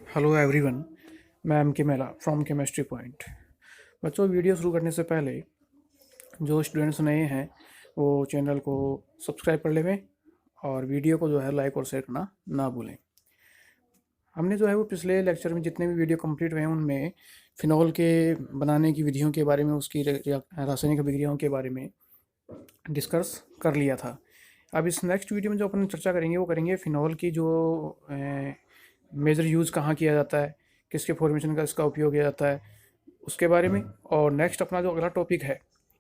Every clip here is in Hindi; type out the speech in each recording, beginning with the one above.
Hello everyone. मैं एम के मेला फ्रॉम केमिस्ट्री पॉइंट। बच्चों, वीडियो शुरू करने से पहले जो स्टूडेंट्स नए हैं वो चैनल को सब्सक्राइब कर लें और वीडियो को जो है लाइक और शेयर करना ना भूलें। हमने जो है वो पिछले लेक्चर में जितने भी वीडियो कंप्लीट हुए हैं उनमें फिनॉल के बनाने की विधियों के बारे में, उसकी रासायनिक अभिक्रियाओं के बारे में डिस्कस कर लिया था। अब इस नेक्स्ट वीडियो में जो अपन चर्चा करेंगे वो करेंगे फिनॉल की जो मेजर यूज़ कहाँ किया जाता है, किसके फॉर्मेशन का इसका उपयोग किया जाता है, उसके बारे में। और नेक्स्ट अपना जो अगला टॉपिक है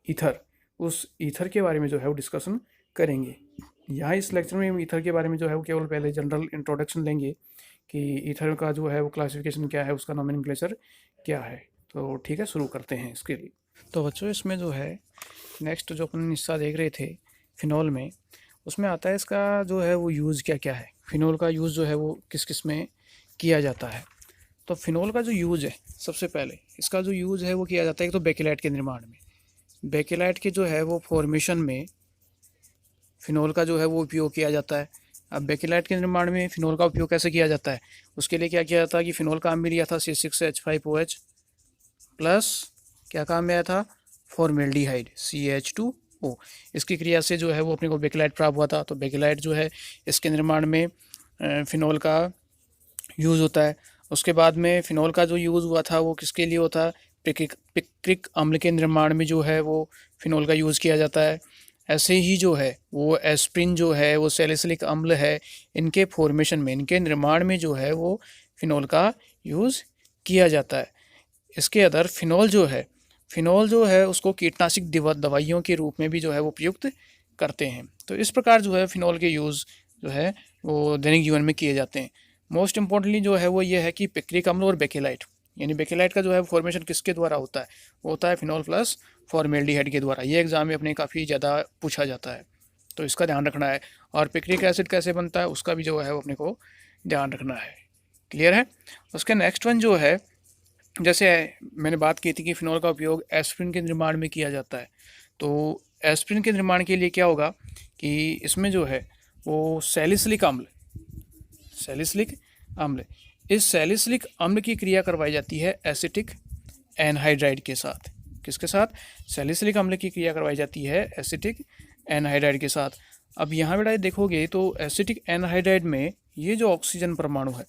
ईथर, उस ईथर के बारे में जो है वो डिस्कशन करेंगे। यहाँ इस लेक्चर में हम ईथर के बारे में जो है वो केवल पहले जनरल इंट्रोडक्शन लेंगे कि ईथर का जो है वो क्लासिफिकेशन क्या है, उसका नोमेनक्लेचर क्या है। तो ठीक है, शुरू करते हैं इसके लिए। तो बच्चों, इसमें जो है नेक्स्ट जो अपन हिस्सा देख रहे थे फिनॉल में, उसमें आता है इसका जो है वो यूज़ क्या क्या है, फिनॉल का यूज़ जो है वो किस किस में किया जाता है। तो फिनॉल का जो यूज़ है, सबसे पहले इसका जो यूज़ है वो किया जाता है तो बेकेलाइट के निर्माण में। बेकेलाइट के जो है वो फॉर्मेशन में फिनॉल का जो है वो उपयोग किया जाता है। अब बेकेलाइट के निर्माण में फिनॉल का उपयोग कैसे किया जाता है, उसके लिए क्या किया जाता है कि फिनॉल काम में लिया था C6H5OH प्लस क्या काम में आया था फॉर्मेल्डिहाइड CH2O। इसकी क्रिया से जो है वो अपने को बेकेलाइट प्राप्त हुआ था। तो बेकेलाइट जो है इसके निर्माण में फिनॉल का यूज़ होता है। उसके बाद में फिनॉल का जो यूज़ हुआ था वो किसके लिए होता, पिक्रिक अम्ल के निर्माण में जो है वो फिनॉल का यूज़ किया जाता है। ऐसे ही जो है वो एस्प्रिन जो है वो सैलिसिलिक अम्ल है, इनके फॉर्मेशन में, इनके निर्माण में जो है वो फिनॉल का यूज़ किया जाता है। इसके अदर फिनॉल जो है उसको कीटनाशक दवाइयों के रूप में भी जो है वो उपयुक्त करते हैं। तो इस प्रकार जो है फिनॉल के यूज़ जो है वो दैनिक जीवन में किए जाते हैं। मोस्ट इम्पोर्टेंटली जो है वो ये है कि पिक्रिक अम्ल और बेकेलाइट, यानी बेकेलाइट का जो है फॉर्मेशन किसके द्वारा होता है, वो होता है फिनॉल प्लस फॉर्मेल्डिहाइड के द्वारा। ये एग्जाम में अपने काफ़ी ज़्यादा पूछा जाता है, तो इसका ध्यान रखना है। और पिक्रिक एसिड कैसे बनता है उसका भी जो है वो अपने को ध्यान रखना है। क्लियर है। उसके नेक्स्ट वन जो है, जैसे मैंने बात की थी कि फिनॉल का उपयोग एस्प्रिन के निर्माण में किया जाता है। तो एस्प्रिन के निर्माण के लिए क्या होगा कि इसमें जो है वो सैलिसिलिक अम्ल, इस सैलिसिलिक अम्ल की क्रिया करवाई जाती है एसिटिक एनहाइड्राइड के साथ। किसके साथ? सैलिसिलिक अम्ल की क्रिया करवाई जाती है एसिटिक एनहाइड्राइड के साथ। अब यहाँ बेटा देखोगे तो एसिटिक एनहाइड्राइड में ये जो ऑक्सीजन परमाणु है,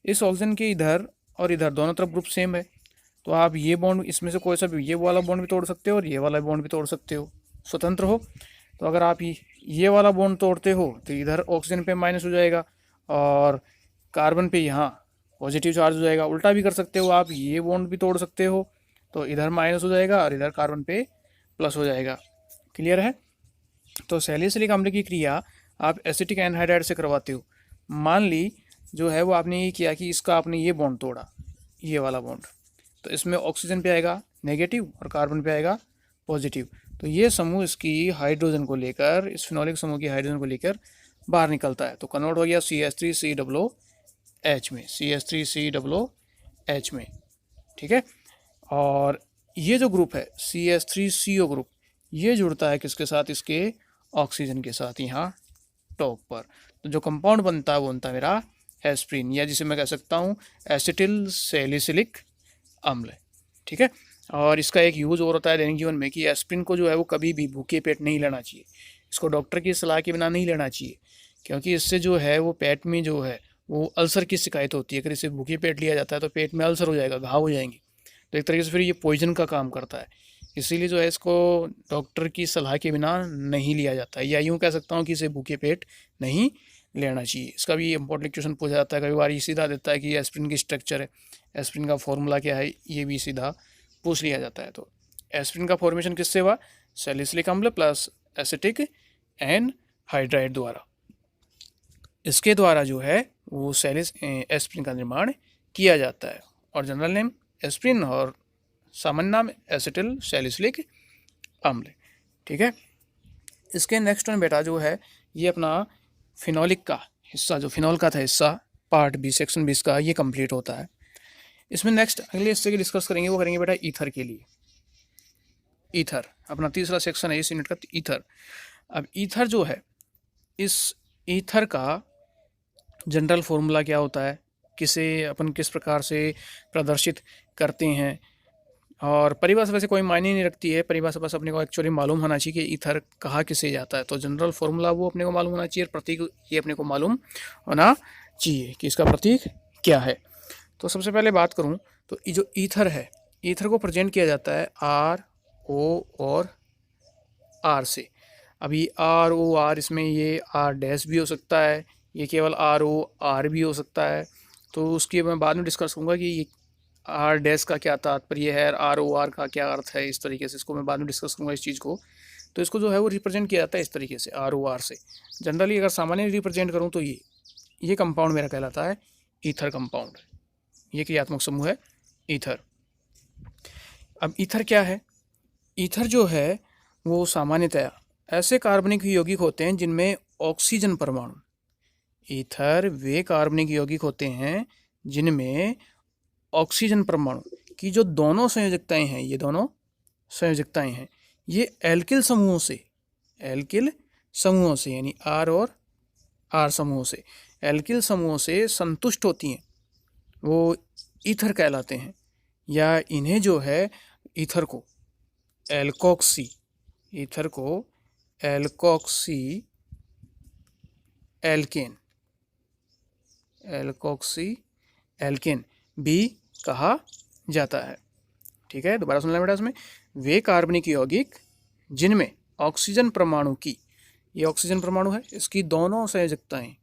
इस ऑक्सीजन के इधर और इधर दोनों तरफ ग्रुप सेम है। तो आप ये बॉन्ड, इसमें से कोई सा भी, ये वाला बॉन्ड भी तोड़ सकते हो और ये वाला बॉन्ड भी तोड़ सकते हो, स्वतंत्र हो। तो अगर आप ये वाला बॉन्ड तोड़ते हो तो इधर ऑक्सीजन पे माइनस हो जाएगा और कार्बन पे यहाँ पॉजिटिव चार्ज हो जाएगा। उल्टा भी कर सकते हो, आप ये बॉन्ड भी तोड़ सकते हो तो इधर माइनस हो जाएगा और इधर कार्बन पे प्लस हो जाएगा। क्लियर है। तो सैलिसिलिक अम्ल की क्रिया आप एसिटिक एनहाइड्राइड से करवाते हो। मान ली जो है वो आपने ये किया कि इसका आपने ये बॉन्ड तोड़ा, ये वाला बॉन्ड, तो इसमें ऑक्सीजन पे आएगा नेगेटिव और कार्बन पे आएगा पॉजिटिव। तो ये समूह इसकी हाइड्रोजन को लेकर, इस फिनोलिक समूह की हाइड्रोजन को लेकर बाहर निकलता है, तो कन्वर्ट हो गया CH3COOH में, CH3COOH में। ठीक है। और ये जो ग्रुप है CH3CO ग्रुप, ये जुड़ता है किसके साथ? इसके ऑक्सीजन के साथ यहाँ टॉप पर। तो जो कंपाउंड बनता है वो बनता है मेरा एस्प्रिन, या जिसे मैं कह सकता हूँ एसिटिल सैलिसिलिक अम्ल। ठीक है। और इसका एक यूज़ और होता है दैनिक जीवन में कि एस्प्रिन को जो है वो कभी भी भूखे पेट नहीं लेना चाहिए। इसको डॉक्टर की सलाह के बिना नहीं लेना चाहिए, क्योंकि इससे जो है वो पेट में जो है वो अल्सर की शिकायत होती है। अगर इसे भूखे पेट लिया जाता है तो पेट में अल्सर हो जाएगा, घाव हो जाएंगे। तो एक तरीके से फिर ये पॉइजन का काम करता है। इसीलिए जो है इसको डॉक्टर की सलाह के बिना नहीं लिया जाता है, या यूँ कह सकता हूँ कि इसे भूखे पेट नहीं लेना चाहिए। इसका भी इंपॉर्टेंट क्वेश्चन पूछा जाता है कई बार, ये सीधा देता है कि एस्प्रिन की स्ट्रक्चर है, एस्प्रिन का फॉर्मूला क्या है, ये भी सीधा पूछ लिया जाता है। तो एस्प्रिन का फॉर्मेशन किससे हुआ? सैलिसिलिक अम्ल प्लस एसिटिक एनहाइड्राइड द्वारा। इसके द्वारा जो है वो एस्प्रिन का निर्माण किया जाता है। और जनरल नेम एस्प्रिन और सामान्य नाम एसिटिल सैलिसिलिक अम्ल। ठीक है। इसके नेक्स्ट वन बेटा जो है ये अपना फिनोलिक का हिस्सा, जो फिनॉल का था हिस्सा, पार्ट बी, सेक्शन 20 का, ये कंप्लीट होता है। इसमें नेक्स्ट अगले हिस्से की डिस्कस करेंगे, वो करेंगे बेटा ईथर के लिए। ईथर अपना तीसरा सेक्शन है इस यूनिट का, ईथर। अब ईथर जो है, इस ईथर का जनरल फॉर्मूला क्या होता है? अपन किस प्रकार से प्रदर्शित करते हैं। और परिभाषा वैसे कोई मायने नहीं रखती है, परिभाषा बस अपने को एक्चुअली मालूम होना चाहिए कि ईथर कहा किसे जाता है। तो जनरल फॉर्मूला वो अपने को मालूम होना चाहिए, प्रतीक ये अपने को मालूम होना चाहिए कि इसका प्रतीक क्या है। तो सबसे पहले बात करूं तो ये जो ईथर है, ईथर को प्रेजेंट किया जाता है आर ओ और आर से। अभी आर ओ आर, इसमें ये आर डैश भी हो सकता है, ये केवल आर ओ आर भी हो सकता है। तो उसकी मैं बाद में डिस्कस करूँगा कि ये आर डैश का क्या तात्पर्य है, आर ओ आर का क्या अर्थ है, इस तरीके से इसको मैं बाद में डिस्कस करूँगा इस चीज़ को। तो इसको जो है वो रिप्रेजेंट किया जाता है इस तरीके से आर ओ आर से। जनरली अगर सामान्य रिप्रेजेंट करूँ तो ये कंपाउंड मेरा कहलाता है ईथर कंपाउंड। ये क्रियात्मक समूह है ईथर। अब ईथर क्या है? ईथर जो है वो सामान्यतया ऐसे कार्बनिक यौगिक होते हैं जिनमें ऑक्सीजन परमाणु, ईथर वे कार्बनिक यौगिक होते हैं जिनमें ऑक्सीजन परमाणु की जो दोनों संयोजकताएं हैं, ये दोनों संयोजकताएं हैं, ये एल्किल समूहों से यानी आर और आर समूहों से, एल्किल समूहों से संतुष्ट होती हैं, वो ईथर कहलाते हैं। या इन्हें जो है ईथर को एल्कोक्सी एल्केन भी कहा जाता है। ठीक है, दोबारा सुन लें बेटा। इसमें वे कार्बनिक यौगिक जिनमें ऑक्सीजन परमाणु की, ये ऑक्सीजन परमाणु है, इसकी दोनों संयोजकताएं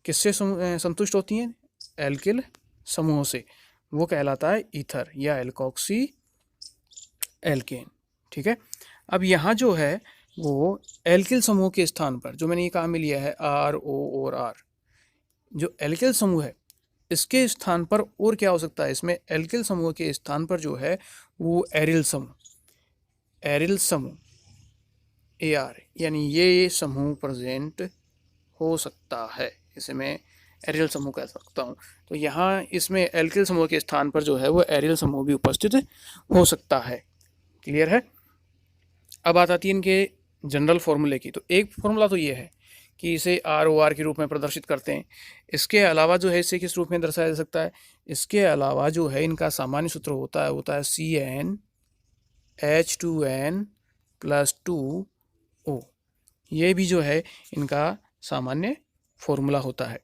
किससे संतुष्ट होती हैं? एल्किल समूहों से, वो कहलाता है ईथर या एल्कोक्सी एल्केन। ठीक है, अब यहाँ जो है वो एल्किल समूह के स्थान पर जो मैंने ये काम में लिया है आर ओ और आर, जो एल्किल समूह है इसके स्थान पर और क्या हो सकता है? इसमें एल्किल समूह के स्थान पर जो है वो एरिल समूह AR, यानी ये समूह प्रेजेंट हो सकता है, इसे मैं एरियल समूह कह सकता हूँ। तो यहाँ इसमें एल्किल समूह के स्थान पर जो है वो एरियल समूह भी उपस्थित हो सकता है। क्लियर है? अब बात आती है इनके जनरल फॉर्मूले की। तो एक फॉर्मूला तो ये है कि इसे ROR के रूप में प्रदर्शित करते हैं। इसके अलावा जो है इसे किस रूप में दर्शाया जा सकता है? इसके अलावा जो है इनका सामान्य सूत्र होता है CnH2n+2O। ये भी जो है इनका सामान्य फॉर्मूला होता है,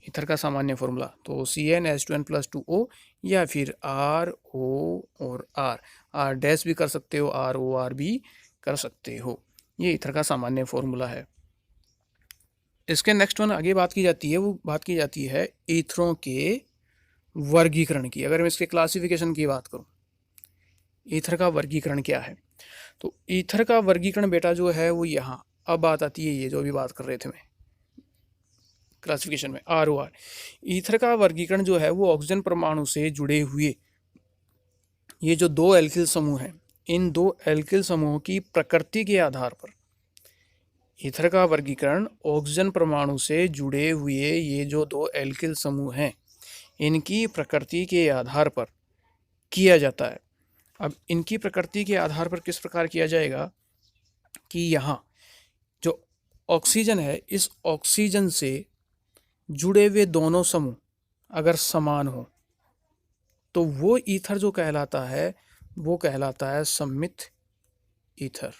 ईथर का सामान्य फॉर्मूला। तो CnH2n+2O या फिर RO और R डैश भी कर सकते हो, ROR भी कर सकते हो। ये ईथर का सामान्य फॉर्मूला है। इसके नेक्स्ट वन आगे बात की जाती है, वो बात की जाती है ईथरों के वर्गीकरण की। अगर मैं इसके क्लासिफिकेशन की बात करूं, ईथर का वर्गीकरण क्या है? तो ईथर का वर्गीकरण बेटा जो है वो यहाँ अब बात आती है, ये जो अभी बात कर रहे थे मैं क्लासिफिकेशन में ROR। ईथर का वर्गीकरण जो है वो ऑक्सीजन परमाणु से जुड़े हुए ये जो दो एल्किल समूह हैं, इन दो एल्किल समूहों की प्रकृति के आधार पर ईथर का वर्गीकरण ऑक्सीजन परमाणु से जुड़े हुए ये जो दो एल्किल समूह हैं, इनकी प्रकृति के आधार पर किया जाता है। अब इनकी प्रकृति के आधार पर किस प्रकार किया जाएगा कि यहाँ जो ऑक्सीजन है, इस ऑक्सीजन से जुड़े हुए दोनों समूह अगर समान हो तो वो ईथर जो कहलाता है वो कहलाता है सममित ईथर,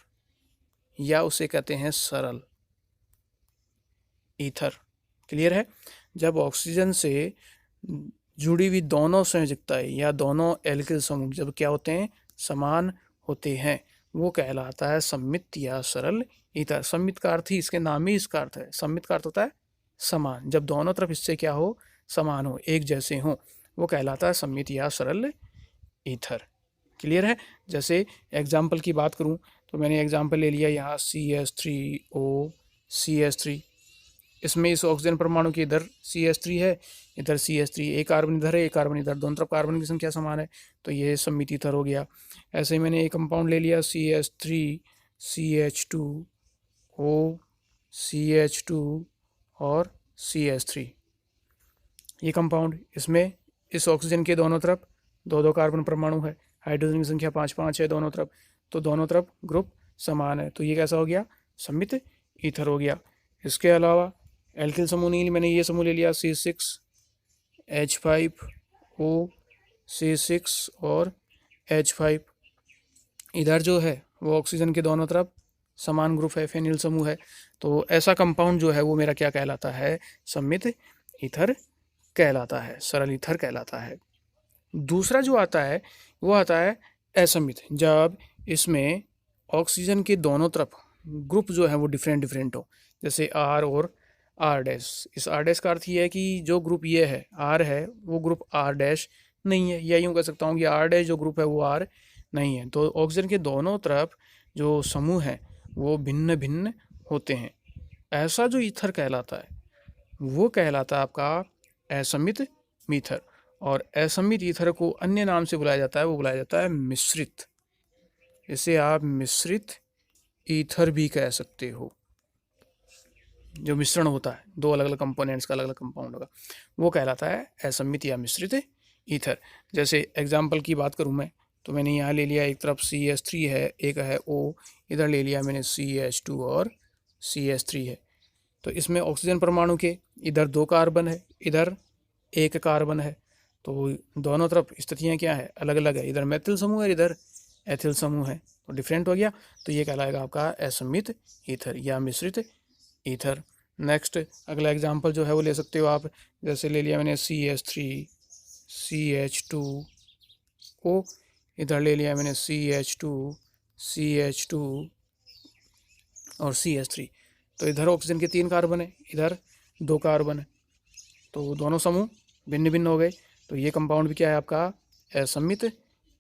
या उसे कहते हैं सरल ईथर। क्लियर है? जब ऑक्सीजन से जुड़ी हुई दोनों संयोजकताएं या दोनों एल्किल समूह जब क्या होते हैं? समान होते हैं, वो कहलाता है सममित या सरल ईथर। सममित का अर्थ ही इसके नाम ही इसका अर्थ है, सममित का अर्थ होता है समान। जब दोनों तरफ इससे क्या हो? समान हो, एक जैसे हो, वो कहलाता है सममित या सरल ईथर। क्लियर है? जैसे एग्जाम्पल की बात करूं तो मैंने एग्जाम्पल ले लिया यहाँ CH3O CH3। इसमें इस ऑक्सीजन परमाणु के इधर CH3 है, इधर CH3, एक कार्बन इधर है, एक कार्बन इधर, दोनों तरफ कार्बन की संख्या समान है, तो ये सममित ईथर हो गया। ऐसे ही मैंने एक कंपाउंड ले लिया CH3 CH2O CH2 और CH3, ये कंपाउंड, इसमें इस ऑक्सीजन के दोनों तरफ दो दो कार्बन परमाणु है, हाइड्रोजन की संख्या 5 है दोनों तरफ, तो दोनों तरफ ग्रुप समान है, तो ये कैसा हो गया? सममित ईथर हो गया। इसके अलावा एल्किल समूह नहीं, मैंने ये समूह ले लिया C6H5O, C6 और H5। इधर जो है वो ऑक्सीजन के दोनों तरफ समान ग्रुप है, फेनिल समूह है। तो ऐसा कंपाउंड जो है वो मेरा क्या कहलाता है? सममित ईथर कहलाता है, सरल ईथर कहलाता है। दूसरा जो आता है वो आता है असमित, जब इसमें ऑक्सीजन के दोनों तरफ ग्रुप जो है वो डिफरेंट डिफरेंट हो, जैसे R और R डैश। इस R डैश का अर्थ ये है कि जो ग्रुप ये है R है वो ग्रुप R डैश नहीं है, या यूँ कह सकता हूँ कि R डैश जो ग्रुप है वो R नहीं है। तो ऑक्सीजन के दोनों तरफ जो समूह है वो भिन्न भिन्न होते हैं। ऐसा जो ईथर कहलाता है वो कहलाता है आपका असमित ईथर। और असमित ईथर को अन्य नाम से बुलाया जाता है, वो बुलाया जाता है मिश्रित। इसे आप मिश्रित ईथर भी कह सकते हो। जो मिश्रण होता है दो अलग अलग कंपोनेंट्स का, अलग अलग कंपाउंड का, वो कहलाता है असमित या मिश्रित ईथर। जैसे एग्जाम्पल की बात करूँ मैं, तो मैंने यहाँ ले लिया, एक तरफ CH3 है, एक है O, इधर ले लिया मैंने CH2 और CH3 है। तो इसमें ऑक्सीजन परमाणु के इधर 2 कार्बन है, इधर 1 कार्बन है। तो दोनों तरफ स्थितियाँ क्या है? अलग अलग है। इधर मेथिल समूह है, इधर एथिल समूह है, तो डिफरेंट हो गया। तो ये कहलाएगा आपका असमित ईथर या मिश्रित ईथर। नेक्स्ट अगला एग्जाम्पल जो है वो ले सकते हो आप, जैसे ले लिया मैंने CH3 CH2O, इधर ले लिया मैंने CH2 CH2 और CH3। तो इधर ऑक्सीजन के 3 कार्बन है, इधर 2 कार्बन है, तो दोनों समूह भिन्न भिन्न हो गए। तो ये कंपाउंड भी क्या है आपका? असमित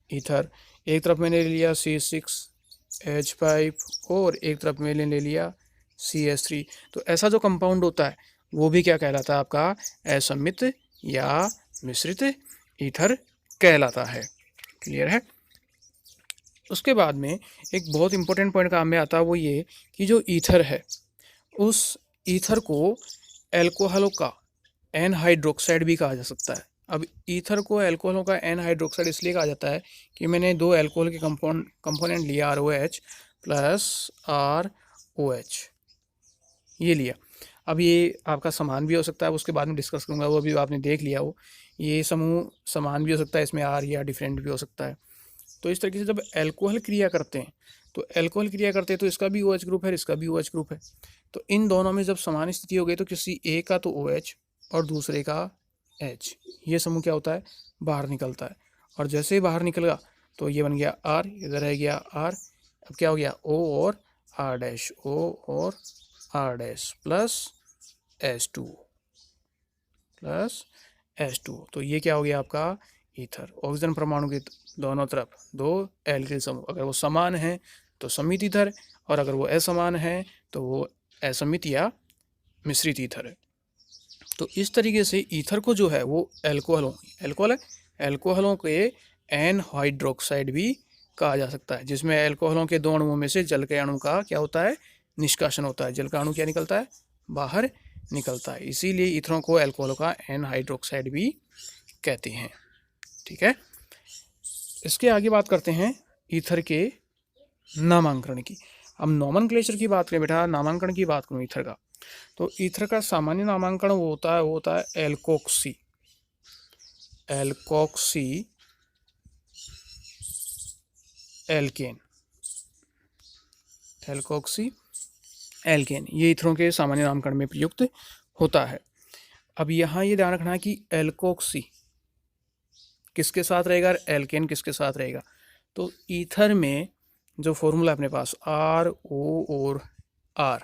ईथर। एक तरफ मैंने ले लिया C6H5 और एक तरफ मैंने ले लिया CH3। तो ऐसा जो कंपाउंड होता है वो भी क्या कहलाता है आपका? असमित या मिश्रित ईथर कहलाता है। क्लियर है? उसके बाद में एक बहुत इंपॉर्टेंट पॉइंट काम में आता है, वो ये कि जो ईथर है उस ईथर को एल्कोहलों का एनहाइड्रोक्साइड भी कहा जा सकता है। अब ईथर को एल्कोहलों का एनहाइड्रोक्साइड इसलिए कहा जाता है कि मैंने 2 एल्कोहल के कंपोनेंट लिया, ROH प्लस ROH ये लिया। अब ये आपका समान भी हो सकता है, उसके बाद में डिस्कस करूँगा, वो भी आपने देख लिया हो। ये समूह समान भी हो सकता है, इसमें R या डिफरेंट भी हो सकता है। तो इस तरीके से जब एल्कोहल क्रिया करते हैं तो इसका भी OH ग्रुप है, इसका भी OH ग्रुप है। तो इन दोनों में जब समान स्थिति हो गई तो किसी एक का तो OH और दूसरे का H, ये समूह क्या होता है? बाहर निकलता है। और जैसे ही बाहर निकलेगा तो ये बन गया R, इधर रह गया R। अब क्या हो गया? O और R डैश, O और R डैश प्लस H2O। तो ये क्या हो गया आपका? ईथर। ऑक्सीजन परमाणु के दोनों तरफ 2 एल्किल समूह, अगर वो समान है तो समित ईथर, और अगर वो असमान है तो वो असमित या मिश्रित ईथर है। तो इस तरीके से ईथर को जो है वो एल्कोहलों के एनहाइड्रोक्साइड भी कहा जा सकता है, जिसमें एल्कोहलों के 2 अणुओं में से जल के अणु का क्या होता है? निष्कासन होता है। जल का अणु क्या निकलता है? बाहर निकलता है। इसीलिए ईथरों को एल्कोहलों का एनहाइड्रोक्साइड भी कहते हैं। ठीक है, इसके आगे बात करते हैं ईथर के नामांकन की। अब नॉमेनक्लेचर की बात करें बेटा, नामांकन की बात करूँ ईथर का, तो ईथर का सामान्य नामांकन वो होता है एल्कोक्सी एल्केन। ये ईथरों के सामान्य नामकरण में प्रयुक्त होता है। अब यहाँ ये ध्यान रखना कि एल्कोक्सी किसके साथ रहेगा और एल्केन किसके साथ रहेगा। तो ईथर में जो फॉर्मूला अपने पास RO और R,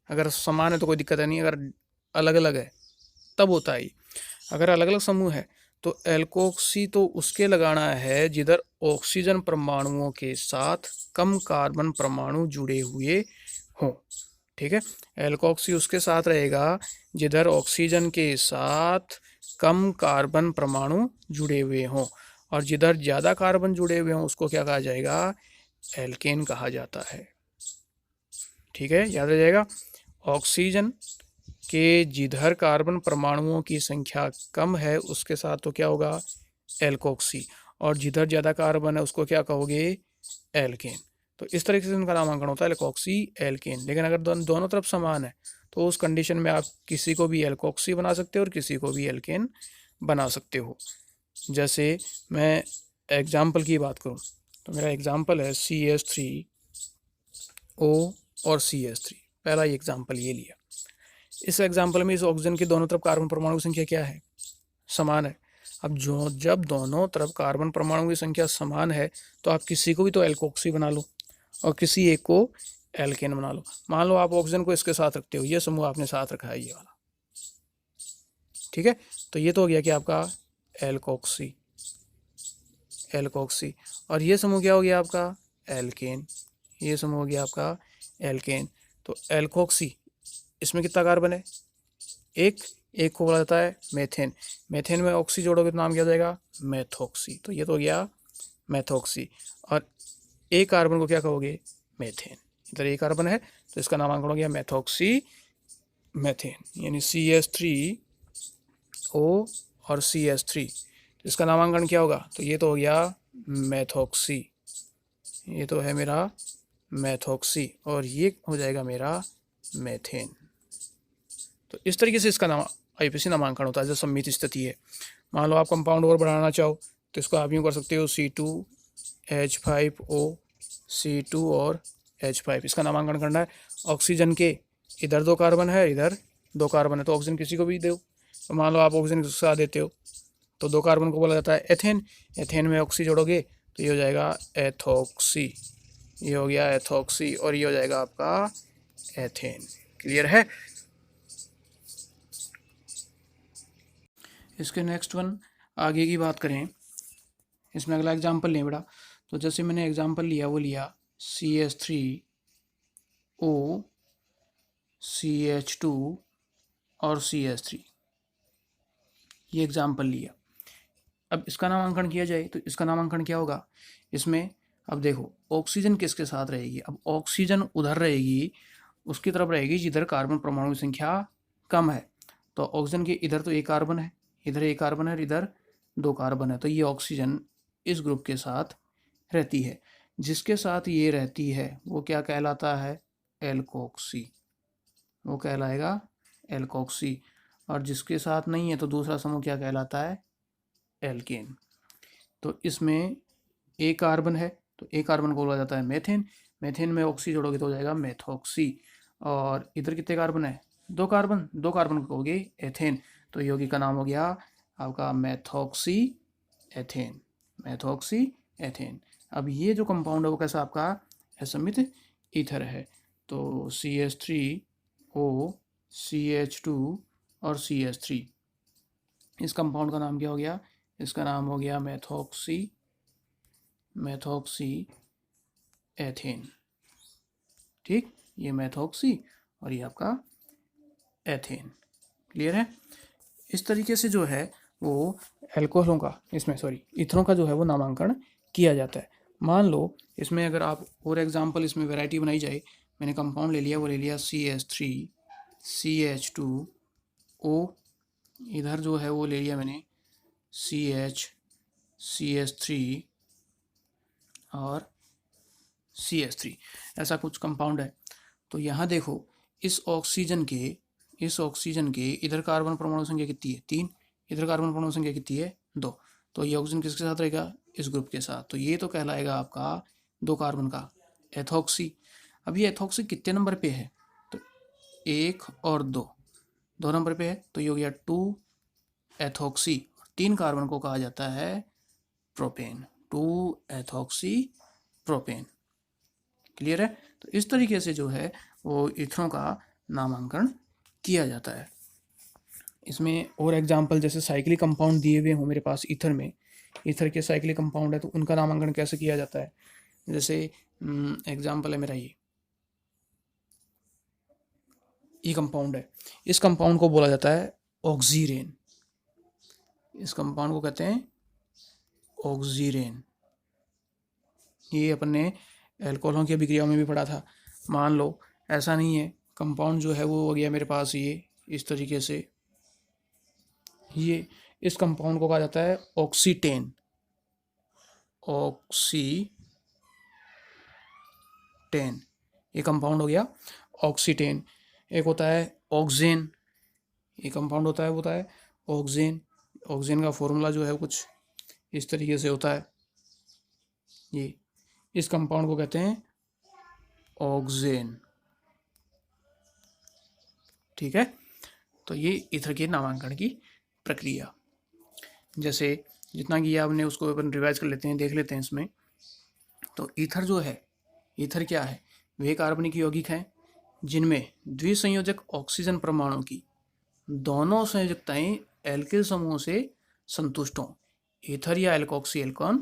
अगर समान है तो कोई दिक्कत है नहीं, अगर अलग अलग है तब होता है। अगर अलग अलग समूह है तो एल्कोक्सी तो उसके लगाना है जिधर ऑक्सीजन परमाणुओं के साथ कम कार्बन परमाणु जुड़े हुए हों। ठीक है, एल्कोक्सी उसके साथ रहेगा जिधर ऑक्सीजन के साथ कम कार्बन परमाणु जुड़े हुए हों, और जिधर ज़्यादा कार्बन जुड़े हुए हों उसको क्या कहा जाएगा? एल्केन कहा जाता है। ठीक है, याद रह जाएगा। ऑक्सीजन के जिधर कार्बन परमाणुओं की संख्या कम है उसके साथ तो क्या होगा? एल्कोक्सी, और जिधर ज़्यादा कार्बन है उसको क्या कहोगे? एल्केन। तो इस तरीके से उनका नामांकन होता है एल्कोक्सी एल्केन। लेकिन अगर दोनों तरफ समान है तो उस कंडीशन में आप किसी को भी एल्कोक्सी बना सकते हो और किसी को भी एल्केन बना सकते हो। जैसे मैं एग्जाम्पल की बात करूँ तो मेरा एग्जाम्पल है CH3O और CH3। पहला ही एग्जाम्पल ये लिया। इस एग्जाम्पल में इस ऑक्सीजन के दोनों तरफ कार्बन परमाणु की संख्या क्या है? समान है। अब जब दोनों तरफ कार्बन परमाणु की संख्या समान है तो आप किसी को भी तो एल्कोक्सी बना लो और किसी एक को एल्केन बना लो। मान लो आप ऑक्सीजन को इसके साथ रखते हो, ये समूह आपने साथ रखा है ये वाला, ठीक है। तो ये तो हो गया कि आपका एल्कोक्सी, एल्कोक्सी। और ये समूह क्या हो गया आपका? एल्केन। ये समूह हो गया आपका एल्केन। तो एल्कोक्सी, इसमें कितना कार्बन है? एक को बोला जाता है मेथेन। मेथेन में ऑक्सी जोड़ोगे तो नाम क्या हो जाएगा? मेथोक्सी। तो ये तो हो गया मेथोक्सी। और एक कार्बन को क्या कहोगे? मेथेन। इधर एक कार्बन है तो इसका नामांकन हो गया मेथोक्सी मेथेन, यानी CH3O और CH3। तो इसका नामांकन क्या होगा? तो ये तो हो गया मेथोक्सी। ये तो है मेरा मेथोक्सी और ये हो जाएगा मेरा मेथेन। तो इस तरीके से इसका नाम IUPAC नामांकन होता है जो सम्मित स्थिति है। मान लो आप कंपाउंड और बढ़ाना चाहो तो इसको आप यूँ कर सकते हो C2H5O, C2 और H5। इसका नामांकन करना है। ऑक्सीजन के इधर 2 कार्बन है, इधर 2 कार्बन है, तो ऑक्सीजन किसी को भी दो। तो मान लो आप ऑक्सीजन किसके साथ देते हो तो 2 कार्बन को बोला जाता है एथेन। एथेन में ऑक्सी जोड़ोगे तो ये हो जाएगा एथोक्सी। ये हो गया एथोक्सी और ये हो जाएगा आपका एथेन। क्लियर है? इसके नेक्स्ट वन आगे की बात करें, इसमें अगला एग्जाम्पल लें बेटा। तो जैसे मैंने एग्जाम्पल लिया वो लिया CH3O, CH2 और CH3, ये एग्जाम्पल लिया। अब इसका नामांकन किया जाए तो इसका नामांकन क्या होगा? इसमें अब देखो ऑक्सीजन किसके साथ रहेगी? अब ऑक्सीजन उधर रहेगी, उसकी तरफ रहेगी जिधर कार्बन परमाणु की संख्या कम है। तो ऑक्सीजन के इधर तो एक कार्बन है, इधर एक कार्बन है, इधर 2 कार्बन है, तो ये ऑक्सीजन इस ग्रुप के साथ रहती है। जिसके साथ ये रहती है वो क्या कहलाता है? एल्कोक्सी। वो कहलाएगा एल्कोक्सी। और जिसके साथ नहीं है तो दूसरा समूह क्या कहलाता है? एल्केन। तो इसमें एक कार्बन है तो एक कार्बन को बोला जाता है मेथेन। मेथेन में ऑक्सी जोड़ोगे तो हो जाएगा मेथोक्सी। और इधर कितने कार्बन है? 2 कार्बन, 2 कार्बन को कहोगे एथेन। तो यौगिक का नाम हो गया आपका मेथोक्सी एथेन। Methoxy ethane. अब ये जो कंपाउंड है वो कैसा आपका? असमित ईथर है। तो CH3O, CH2 और CH3, इस कंपाउंड का नाम क्या हो गया? इसका नाम हो गया मेथोक्सी एथेन। ठीक, ये मेथोक्सी और ये आपका एथेन। क्लियर है? इस तरीके से जो है वो एल्कोहलों का, इसमें सॉरी इथरों का जो है वो नामांकन किया जाता है। मान लो इसमें अगर आप और एग्जांपल इसमें वैरायटी बनाई जाए, मैंने कंपाउंड ले लिया, वो ले लिया CH3, CH2O, इधर जो है वो ले लिया मैंने CH3 और CH3, ऐसा कुछ कंपाउंड है। तो यहाँ देखो इस ऑक्सीजन के इधर कार्बन परमाणु संख्या कितनी है? 3। इधर कार्बन परमाणु संख्या कितनी है? 2। तो ये ऑक्सीजन किसके साथ रहेगा? इस ग्रुप के साथ। तो ये तो कहलाएगा आपका 2 कार्बन का एथोक्सी। अब ये एथोक्सी कितने नंबर पे है? तो 1 और 2 नंबर पे है, तो ये हो गया 2 एथोक्सी। 3 कार्बन को कहा जाता है प्रोपेन, 2 एथोक्सी प्रोपेन। क्लियर है? तो इस तरीके से जो है वो इथरों का नामांकन किया जाता है। इसमें और एग्जाम्पल जैसे साइक्लिक कंपाउंड दिए हुए हों मेरे पास ईथर में, ईथर के साइक्लिक कंपाउंड है तो उनका नामांकन कैसे किया जाता है? जैसे एग्जाम्पल है मेरा ये कंपाउंड है। इस कंपाउंड को बोला जाता है ऑक्सीरेन। इस कंपाउंड को कहते हैं ऑक्सीरेन। ये अपने एल्कोहलों की अभिक्रियाओं में भी पढ़ा था। मान लो ऐसा नहीं है, कंपाउंड जो है वो हो गया मेरे पास ये इस तरीके से, ये इस कंपाउंड को कहा जाता है ऑक्सीटेन। ऑक्सीटेन ये कंपाउंड हो गया ऑक्सीटेन। एक होता है ऑक्सेन, ये कंपाउंड होता है, वो होता है ऑक्सेन। ऑक्सेन का फॉर्मूला जो है कुछ इस तरीके से होता है, ये इस कंपाउंड को कहते हैं ऑक्सेन, ठीक है। तो ये ईथर के नामांकन की प्रक्रिया, जैसे जितना किया आपने उसको अपन रिवाइज कर लेते हैं, देख लेते हैं इसमें। तो ईथर जो है, ईथर क्या है, वे कार्बनिक यौगिक हैं जिनमें द्विसंयोजक ऑक्सीजन परमाणु की दोनों संयोजकताएं एल्किल समूह से संतुष्ट हों। ईथर या एल्कोक्सी एल्कोन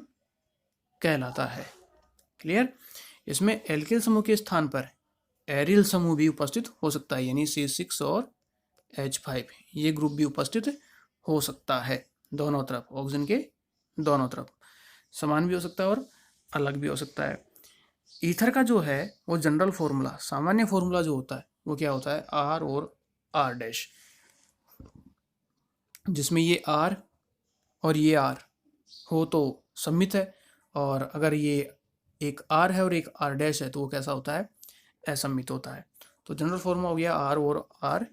कहलाता है। क्लियर। इसमें एल्किल समूह के स्थान पर एरिल समूह भी उपस्थित हो सकता है, यानी C6 और H5 ये ग्रुप भी उपस्थित हो सकता है दोनों तरफ, ऑक्सीजन के दोनों तरफ समान भी हो सकता है और अलग भी हो सकता है। ईथर का जो है वो जनरल फॉर्मूला, सामान्य फॉर्मूला जो होता है वो क्या होता है, R और R डैश, जिसमें ये R और ये R हो तो सम्मित है, और अगर ये एक R है और एक R डैश है तो वो कैसा होता है, असम्मित होता है। तो जनरल फॉर्मूला हो गया R और R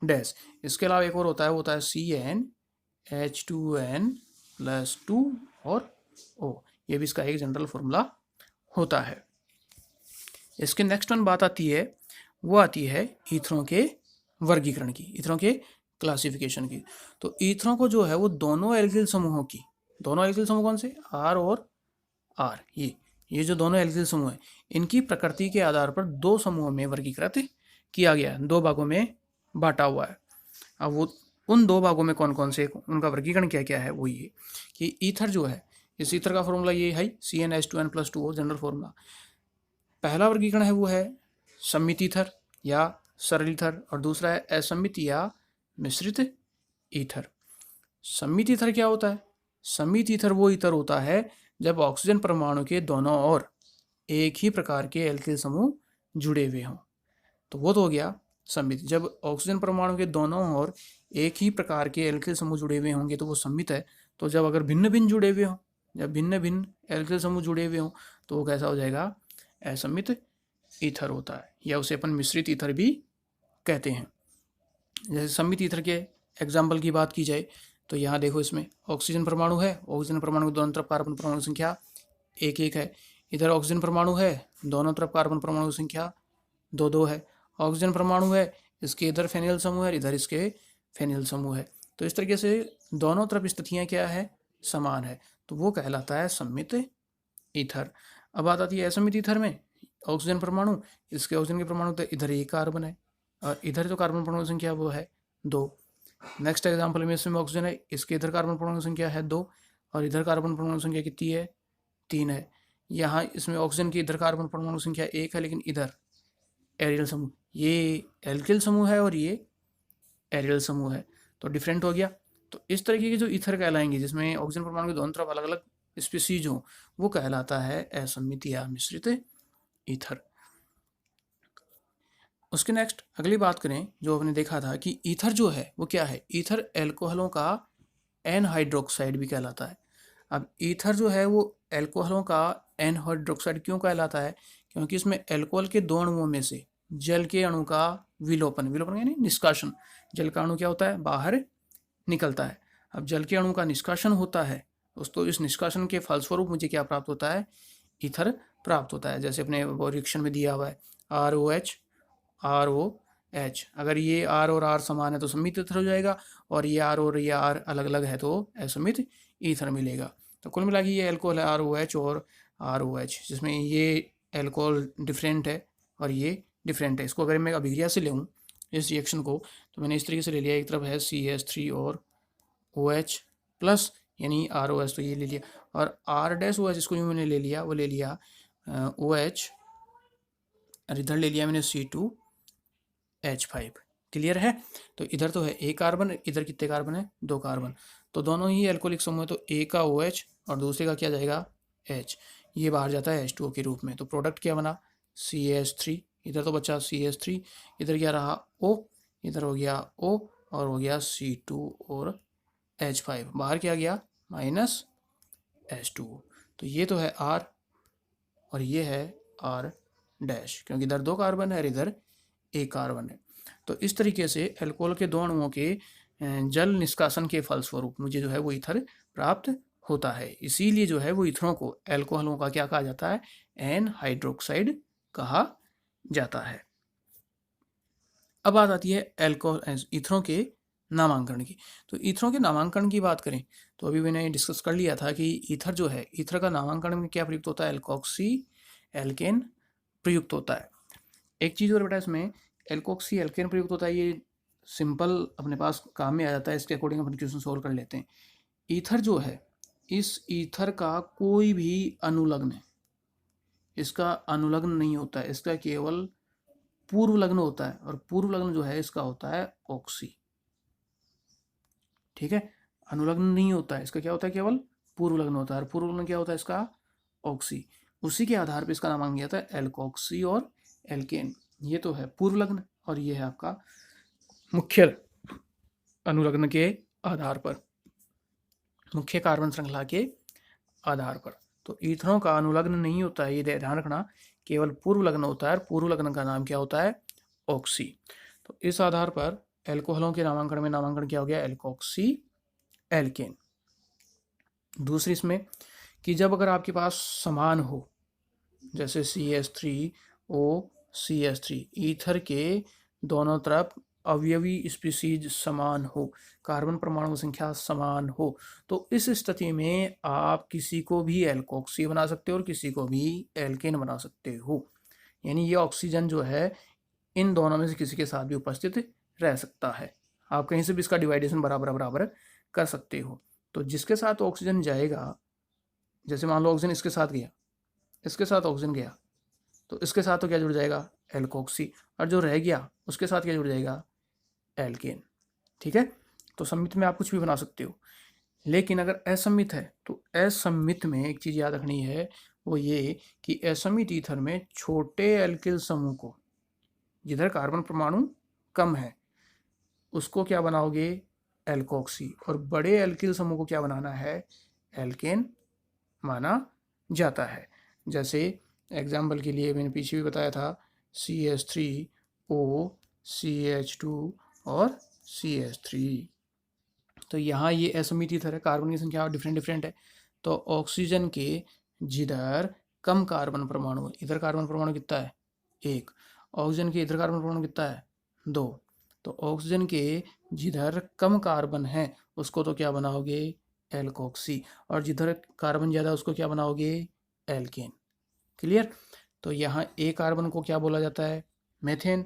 डैश। इसके अलावा एक और होता है, वो होता है CnH2n+2 और O, ये भी इसका एक जनरल फॉर्मूला होता है। इसके नेक्स्ट वन बात आती है, वो आती है ईथरों के वर्गीकरण की, ईथरों के क्लासिफिकेशन की। तो ईथरों को जो है वो दोनों एल्किल समूहों की, दोनों एल्किल समूह कौन से, R और R, ये जो दोनों एल्किल समूह हैं इनकी प्रकृति के आधार पर दो समूहों में वर्गीकृत किया गया है, दो भागों में बांटा हुआ है। अब वो उन दो भागों में कौन कौन से, उनका वर्गीकरण क्या क्या है, वो ये कि ईथर जो है, इस ईथर का फॉर्मूला ये है CnH2n+2 जनरल फॉर्मूला। पहला वर्गीकरण है वो है सम्मित ईथर या सरल ईथर, और दूसरा है असम्मित या मिश्रित ईथर। सम्मित ईथर क्या होता है, सम्मित ईथर वो ईथर होता है जब ऑक्सीजन परमाणु के दोनों ओर एक ही प्रकार के एल्किल समूह जुड़े हुए हों, तो वो तो हो गया सम्मित। जब ऑक्सीजन परमाणु के दोनों ओर एक ही प्रकार के एल्किल समूह जुड़े हुए होंगे तो वो सम्मित है। तो जब अगर भिन्न भिन्न जुड़े हुए हों, जब भिन्न भिन्न एल्किल समूह जुड़े हुए हों तो वो कैसा हो जाएगा, असम्मित ईथर होता है, या उसे अपन मिश्रित ईथर भी कहते हैं। जैसे सम्मित ईथर के एग्जाम्पल की बात की जाए तो यहाँ देखो, इसमें ऑक्सीजन परमाणु है, ऑक्सीजन परमाणु की दोनों तरफ कार्बन परमाणु की संख्या 1-1 है। इधर ऑक्सीजन परमाणु है, दोनों तरफ कार्बन परमाणु की संख्या 2-2 है। ऑक्सीजन परमाणु है, इसके इधर फेनिल समूह है, इधर इसके फेनिल समूह है। तो इस तरीके से दोनों तरफ स्थितियाँ क्या है, समान है, तो वो कहलाता है सम्मित ईथर। अब बात आती है असम्मित ईथर में, ऑक्सीजन परमाणु, इसके ऑक्सीजन के परमाणु तो इधर एक कार्बन है और इधर जो कार्बन परमाणु संख्या वो है 2। नेक्स्ट एग्जाम्पल में इसमें ऑक्सीजन है, इसके इधर कार्बन परमाणु संख्या है 2 और इधर कार्बन परमाणु संख्या कितनी है, 3 है। यहाँ इसमें ऑक्सीजन की इधर कार्बन परमाणु संख्या 1 है, लेकिन इधर एरियल समूह, ये एल्किल समूह है और ये एरियल समूह है, तो डिफरेंट हो गया। तो इस तरीके के जो ईथर कहलाएंगे जिसमें ऑक्सीजन परमाणु के दोनों तरफ अलग अलग स्पीसीज हो, वो कहलाता है असम्मित या मिश्रित ईथर। उसके नेक्स्ट अगली बात करें, जो हमने देखा था कि ईथर जो है वो क्या है, ईथर एल्कोहलों का एन हाइड्रोक्साइड भी कहलाता है। अब ईथर जो है वो एल्कोहलों का एन हाइड्रोक्साइड क्यों कहलाता है, क्योंकि इसमें एल्कोहल के दो अणुओं में से जल के अणु का विलोपन, विलोपन यानी निष्कासन, जल का अणु क्या होता है, बाहर निकलता है। अब जल के अणु का निष्कासन होता है, दोस्तों इस निष्कासन के फलस्वरूप मुझे क्या प्राप्त होता है, ईथर प्राप्त होता है। जैसे अपने रिएक्शन में दिया हुआ है ROH ROH, अगर ये R और R समान है तो सम्मित ईथर हो जाएगा, और ये R और ये R अलग अलग है तो असम्मित ईथर मिलेगा। तो कुल मिला के ये एल्कोहल है ROH और ROH, जिसमें ये एल्कोहल डिफरेंट है और ये डिफरेंट है। इसको अगर मैं अभिक्रिया से लेऊँ इस रिएक्शन को, तो मैंने इस तरीके से ले लिया, एक तरफ है CH3 और OH प्लस यानी ROH, तो ये ले लिया, और R-OH इसको जो मैंने ले लिया वो ले लिया OH, और इधर ले लिया मैंने C2H5। क्लियर है। तो इधर तो है एक कार्बन, इधर कितने कार्बन है, 2 कार्बन, तो दोनों ही एल्कोहलिक समूह है, तो एक का OH और दूसरे का क्या जाएगा H, ये बाहर जाता है H2O के रूप में। तो प्रोडक्ट क्या बना, CH3, इधर तो बचा CH3, इधर क्या रहा O, इधर हो गया O और हो गया C2 और H5, बाहर क्या गया -H2O। तो ये तो है R और ये है R डैश, क्योंकि इधर 2 कार्बन है और इधर 1 कार्बन है। तो इस तरीके से एल्कोहल के 2 अणुओं के जल निष्कासन के फलस्वरूप मुझे जो है वो ईथर प्राप्त होता है। इसीलिए जो है वो ईथरों को एल्कोहलों का क्या कहा जाता है, एन हाइड्रोक्साइड कहा जाता है। अब बात आती है एल्कोहल ईथरों के नामांकन की। तो ईथरों के नामांकन की बात करें तो अभी मैंने डिस्कस कर लिया था कि ईथर जो है, ईथर का नामांकन में क्या प्रयुक्त होता है, एल्कोक्सी एल्केन प्रयुक्त होता है। एक चीज़ और बेटा, इसमें एल्कोक्सी एल्केन प्रयुक्त होता है, ये सिंपल अपने पास काम में आ जाता है, इसके अकॉर्डिंग अपन क्वेश्चन सोल्व कर लेते हैं। ईथर जो है, इस ईथर का कोई भी अनुलग्न इसका अनुलग्न नहीं होता है, इसका केवल पूर्व लग्न होता है, और पूर्व लग्न जो है इसका होता है ऑक्सी। ठीक है, अनुलग्न नहीं होता है, इसका क्या होता है, केवल पूर्व लग्न होता है, और पूर्व लग्न क्या होता है इसका, ऑक्सी। उसी के आधार पर इसका नाम गया था एल्कोक्सी और एल्केन। ये तो है पूर्व लग्न, और ये है आपका मुख्य अनुलग्न के आधार पर, मुख्य कार्बन श्रृंखला के आधार पर। तो ईथरों का अनुलग्न नहीं होता है, ये ध्यान रखना, केवल पूर्व लग्न होता है, और पूर्व लग्न का नाम क्या होता है, ऑक्सी। तो इस आधार पर एल्कोहलों के नामांकन में नामांकन क्या हो गया, एल्कोक्सी एल्केन। दूसरी इसमें कि जब अगर आपके पास समान हो, जैसे CH3O ईथर के दोनों तरफ अवयवी स्पीसीज समान हो, कार्बन परमाणु संख्या समान हो, तो इस स्थिति में आप किसी को भी एल्कोक्सी बना सकते हो और किसी को भी एल्केन बना सकते हो। यानी ये ऑक्सीजन जो है इन दोनों में से किसी के साथ भी उपस्थित रह सकता है। आप कहीं से भी इसका डिवाइडेशन बराबर बराबर कर सकते हो। तो जिसके साथ ऑक्सीजन जाएगा, जैसे मान लो ऑक्सीजन इसके साथ गया, इसके साथ ऑक्सीजन गया, तो इसके साथ तो क्या जुड़ जाएगा, एल्कोक्सी, और जो रह गया उसके साथ क्या जुड़ जाएगा, एल्केन। ठीक है, तो सममित में आप कुछ भी बना सकते हो, लेकिन अगर असममित है तो असममित में एक चीज़ याद रखनी है, वो ये कि असममित ईथर में छोटे एल्किल समूह को, जिधर कार्बन परमाणु कम है, उसको क्या बनाओगे, एल्कोक्सी, और बड़े एल्किल समूह को क्या बनाना है, एल्केन माना जाता है। जैसे एग्जाम्पल के लिए मैंने पीछे भी बताया था, CH3O CH2 और CH3। तो यहाँ ये असममित ईथर है, कार्बन की संख्या डिफरेंट है। तो ऑक्सीजन के जिधर कम कार्बन परमाणु, इधर कार्बन परमाणु कितना है, 1, ऑक्सीजन के इधर कार्बन परमाणु कितना है, 2। तो ऑक्सीजन के जिधर कम कार्बन है उसको तो क्या बनाओगे, एल्कोक्सी, और जिधर कार्बन ज़्यादा उसको क्या बनाओगे, एल्केन। क्लियर। तो यहाँ ए कार्बन को क्या बोला जाता है, मेथेन।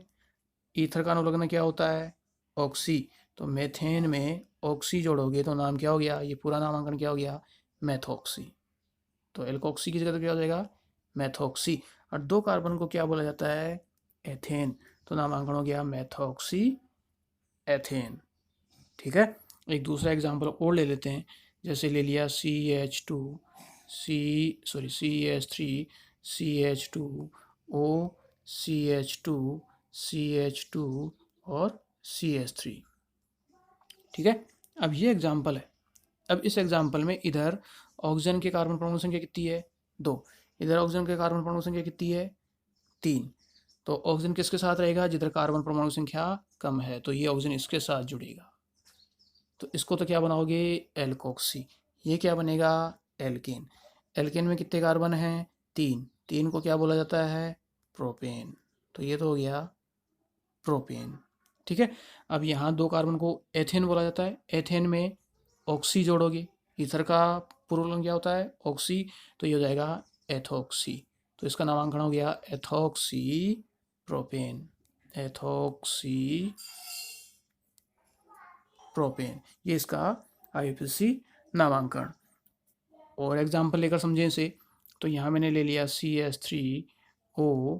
ईथर का अनुलग्न क्या होता है, ऑक्सी। तो मेथेन में ऑक्सी जोड़ोगे तो नाम क्या हो गया, ये पूरा नामांकन क्या हो गया, मेथॉक्सी। तो एल्कोक्सी की जगह तो क्या हो जाएगा, मेथॉक्सी। और 2 कार्बन को क्या बोला जाता है, एथेन। तो नामांकन हो गया मेथॉक्सी एथेन। ठीक है, एक दूसरा एग्जाम्पल और ले लेते हैं। जैसे ले लिया CH3 CH2O CH2 CH2 और CH3। ठीक है, अब ये एग्जाम्पल है। अब इस एग्जाम्पल में इधर ऑक्सीजन के कार्बन परमाणु संख्या कितनी है, 2। इधर ऑक्सीजन के कार्बन परमाणु संख्या कितनी है, 3। तो ऑक्सीजन किसके साथ रहेगा, जिधर कार्बन परमाणु संख्या कम है, तो ये ऑक्सीजन इसके साथ जुड़ेगा। तो इसको तो क्या बनाओगे, एल्कोक्सी। ये क्या बनेगा, एल्केन। एल्केन में कितने कार्बन हैं, 3। 3 को क्या बोला जाता है, प्रोपेन। तो ये तो हो गया प्रोपेन। ठीक है, अब यहाँ 2 कार्बन को एथेन बोला जाता है। एथेन में ऑक्सी जोड़ोगे, ईथर का पूर्व लग्न क्या होता है, ऑक्सी, तो ये हो जाएगा एथोक्सी। तो इसका नामांकन हो गया एथोक्सी प्रोपेन, एथोक्सी प्रोपेन। ये इसका IUPAC नामांकन। और एग्जाम्पल लेकर समझें इसे, तो यहाँ मैंने ले लिया CH3O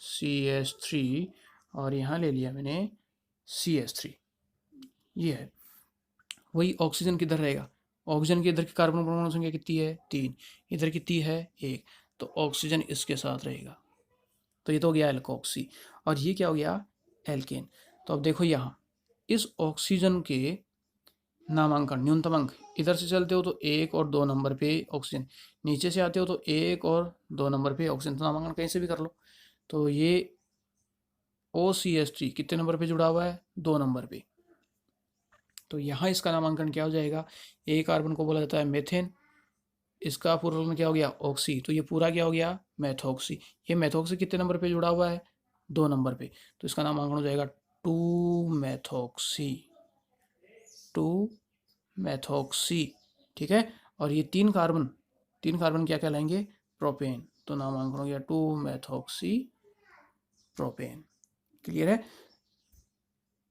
CH3 और यहाँ ले लिया मैंने CH3। ये है, वही ऑक्सीजन किधर रहेगा, ऑक्सीजन के इधर की कार्बन परमाणु संख्या कितनी है, 3। इधर कितनी है, 1। तो ऑक्सीजन इसके साथ रहेगा। तो ये तो हो गया एल्कोक्सी, और ये क्या हो गया, एल्केन। तो अब देखो यहाँ इस ऑक्सीजन के नामांकन न्यूनतम अंक, इधर से चलते हो तो 1 और 2 नंबर पे ऑक्सीजन, नीचे से आते हो तो 1 और 2 नंबर पे ऑक्सीजन। तो नामांकन कहीं से भी कर लो। तो ये OCH3 कितने नंबर पे जुड़ा हुआ है? 2 नंबर पे। तो यहाँ इसका नामांकन क्या हो जाएगा? ए कार्बन को बोला जाता है मेथेन, इसका पूर्व में क्या हो गया? ऑक्सी। तो ये पूरा क्या हो गया? मैथोक्सी। ये मैथोक्सी कितने नंबर पे जुड़ा हुआ है? 2 नंबर पे। तो इसका नामांकन हो जाएगा 2 मैथोक्सी, 2 मैथोक्सी। ठीक है। और ये 3 कार्बन क्या कहलाएंगे? प्रोपेन। तो नामांकन हो गया 2 मैथोक्सी प्रोपेन। क्लियर है?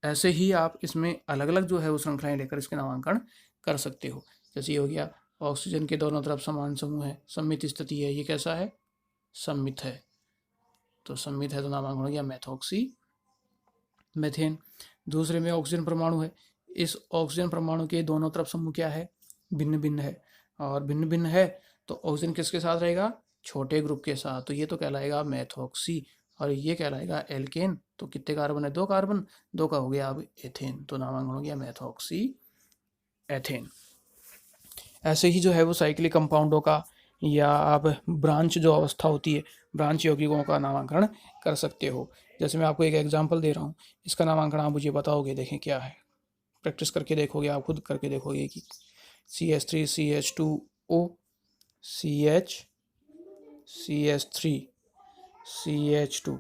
ऐसे ही आप इसमें अलग अलग जो है वो श्रृंखलाएं लेकर इसके नामांकन कर सकते हो। जैसे ये हो गया ऑक्सीजन के दोनों तरफ समान समूह है, सम्मित स्थिति है, ये कैसा है? सम्मित है। तो सम्मित है तो नामांकन हो गया मैथोक्सी मेथेन। दूसरे में ऑक्सीजन परमाणु है, इस ऑक्सीजन परमाणु के दोनों तरफ समूह क्या है? भिन्न भिन्न है। और भिन्न भिन्न है तो ऑक्सीजन किसके साथ रहेगा? छोटे ग्रुप के साथ। तो ये तो कहलाएगा मैथोक्सी और ये कहलाएगा एल्केन। तो कितने कार्बन है? 2 कार्बन, 2 का हो गया अब एथेन। तो नामांकन हो गया मैथोक्सी एथेन। ऐसे ही जो है वो साइक्लिक कंपाउंडों का या आप ब्रांच जो अवस्था होती है, ब्रांच यौगिकों का नामांकन कर सकते हो। जैसे मैं आपको एक एग्जांपल दे रहा हूँ, इसका नामांकन आप मुझे बताओगे, देखें क्या है। प्रैक्टिस करके देखोगे, आप खुद करके देखोगे कि CH3 CH2O CH3 CH2।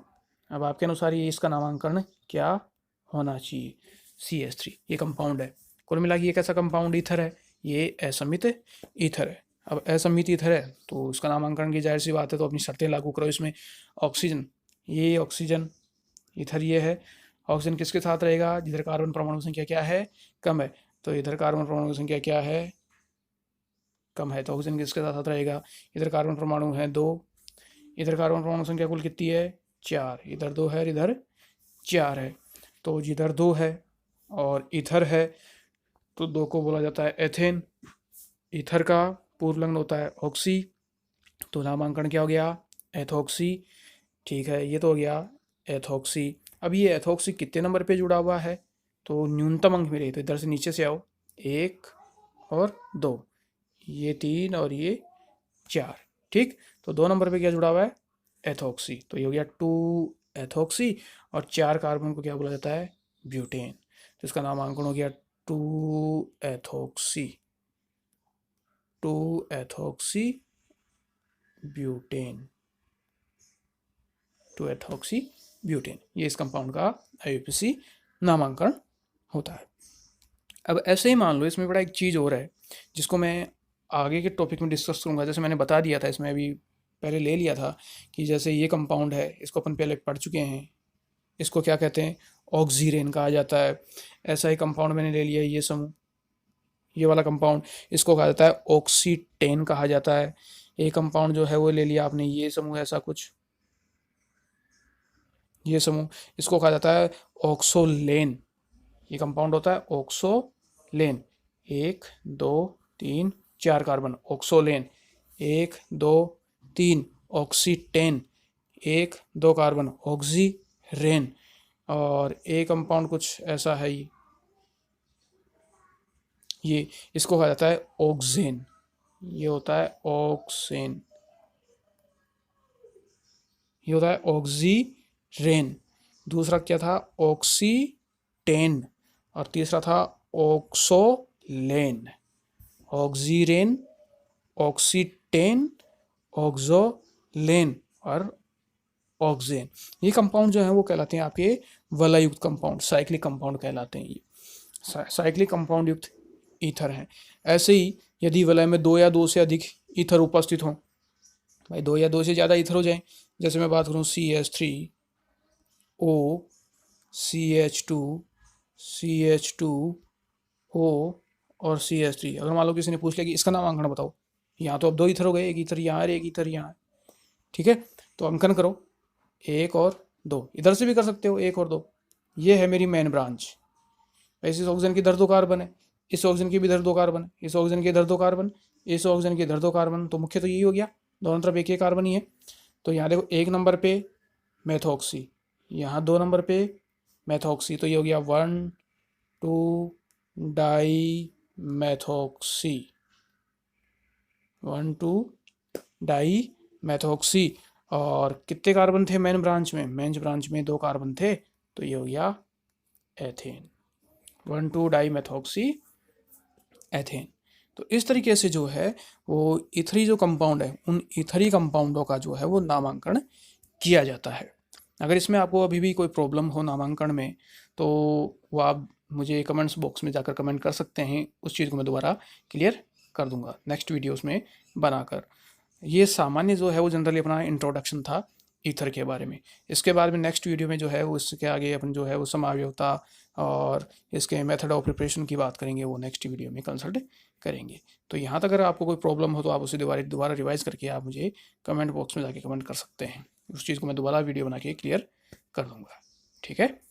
अब आपके अनुसार ये इसका नामांकन क्या होना चाहिए? CH3 ये कंपाउंड है। कुल मिला के ये कैसा कंपाउंड? ईथर है। ये असमित ईथर है। अब असमित ईथर है तो इसका नामांकन की जाहिर सी बात है, तो अपनी शर्तें लागू करो इसमें। ऑक्सीजन, ये ऑक्सीजन, ईथर ये है। ऑक्सीजन किसके साथ रहेगा? जिधर कार्बन परमाणु संख्या क्या है? कम है। तो इधर कार्बन परमाणु संख्या क्या है? कम है। तो ऑक्सीजन किसके साथ रहेगा? इधर कार्बन परमाणु है 2, इधर कार्बन परमाणु संख्या कुल कितनी है? 4। इधर 2 है, इधर 4 है। तो जिधर 2 है और इधर है तो 2 को बोला जाता है एथेन। ईथर का पूर्व लिंग होता है ऑक्सी। तो नामांकन क्या हो गया? एथोक्सी। ठीक है, ये तो हो गया एथोक्सी। अब ये एथोक्सी कितने नंबर पे जुड़ा हुआ है? तो न्यूनतम अंक मिले तो इधर से नीचे से आओ, 1 और 2, ये 3 और ये 4। ठीक, तो 2 नंबर पे क्या जुड़ा हुआ है? एथोक्सी। तो ये हो गया 2 एथोक्सी और 4 कार्बन को क्या बोला जाता है? ब्यूटेन। तो इसका नामांकन हो गया 2 ethoxy, 2 ethoxy butane, 2 ethoxy butane. ये इस कंपाउंड का IUPAC नामांकन होता है। अब ऐसे ही मान लो इसमें बड़ा एक चीज़ और है जिसको मैं आगे के टॉपिक में डिस्कस करूंगा। जैसे मैंने बता दिया था, इसमें अभी पहले ले लिया था कि जैसे ये कंपाउंड है, इसको अपन पहले पढ़ चुके हैं, इसको क्या कहते हैं? ऑक्सीरेन कहा जाता है। ऐसा ही कंपाउंड मैंने ले लिया, ये समूह, ये वाला कंपाउंड, इसको कहा जाता है ऑक्सीटेन कहा जाता है। एक कंपाउंड जो है वो ले लिया आपने, ये समूह ऐसा कुछ, ये समूह, इसको कहा जाता है ऑक्सोलेन। ये कंपाउंड होता है ऑक्सोलेन। 1 2 3 4 कार्बन, ऑक्सोलेन। 1 2 3 ऑक्सीटेन, 1 2 carbon, oxirane. और एक कंपाउंड कुछ ऐसा है, ये इसको कहा जाता है ऑक्सेन। ये होता है ऑक्सेन, ये होता है ऑक्सीरेन। दूसरा क्या था? ऑक्सीटेन। और तीसरा था ऑक्सोलेन। ऑक्सीरेन, ऑक्सीटेन, ऑक्सोलेन और ऑक्सेन। ये कंपाउंड जो है वो कहलाते हैं आपके वलयुक्त कंपाउंड, साइक्लिक कंपाउंड कहलाते हैं। ये साइक्लिक कंपाउंड युक्त ईथर हैं। ऐसे ही यदि वलय में 2 या 2 से अधिक ईथर उपस्थित हों, भाई 2 या 2 से ज़्यादा ईथर हो जाएं, जैसे मैं बात करूँ CH3O, CH2, CH2O और CH3। अगर मान लो किसी ने पूछ लिया कि इसका नामांकन बताओ, यहाँ तो अब 2 ईथर हो गए, एक ईथर यहाँ है, एक ईथर यहाँ है। ठीक है, तो अंकन करो 1 और 2, इधर से भी कर सकते हो 1 और 2। ये है मेरी मेन ब्रांच। इस ऑक्सीजन की इधर 2 कार्बन है, इस ऑक्सीजन के भी इधर 2 कार्बन है, इस ऑक्सीजन के इधर 2 कार्बन, इस ऑक्सीजन के इधर 2 कार्बन। तो मुख्य तो यही हो गया, दोनों तरफ एक कार्बन ही है। तो यहाँ देखो 1 नंबर पे मैथोक्सी, यहाँ 2 नंबर पे मैथोक्सी। तो ये हो गया 1 2 डाई मैथोक्सी, 1 2 डाई मैथोक्सी। और कितने कार्बन थे मेन ब्रांच में? मेन ब्रांच में 2 कार्बन थे, तो ये हो गया एथेन, 1,2-डाईमेथॉक्सी एथेन। तो इस तरीके से जो है वो इथरी जो कंपाउंड है, उन इथरी कंपाउंडों का जो है वो नामांकन किया जाता है। अगर इसमें आपको अभी भी कोई प्रॉब्लम हो नामांकन में, तो वो आप मुझे कमेंट्स बॉक्स में जाकर कमेंट कर सकते हैं, उस चीज़ को मैं दोबारा क्लियर कर दूंगा नेक्स्ट वीडियोस में बनाकर। ये सामान्य जो है वो जनरली अपना इंट्रोडक्शन था ईथर के बारे में। इसके बाद में नेक्स्ट वीडियो में जो है वो इसके आगे अपन जो है वो समावयवता और इसके मेथड ऑफ प्रिपरेशन की बात करेंगे, वो नेक्स्ट वीडियो में कंसल्ट करेंगे। तो यहाँ तक अगर आपको कोई प्रॉब्लम हो तो आप उसे दोबारा रिवाइज करके आप मुझे कमेंट बॉक्स में जाके कमेंट कर सकते हैं, उस चीज़ को मैं दोबारा वीडियो बना के क्लियर कर दूँगा। ठीक है।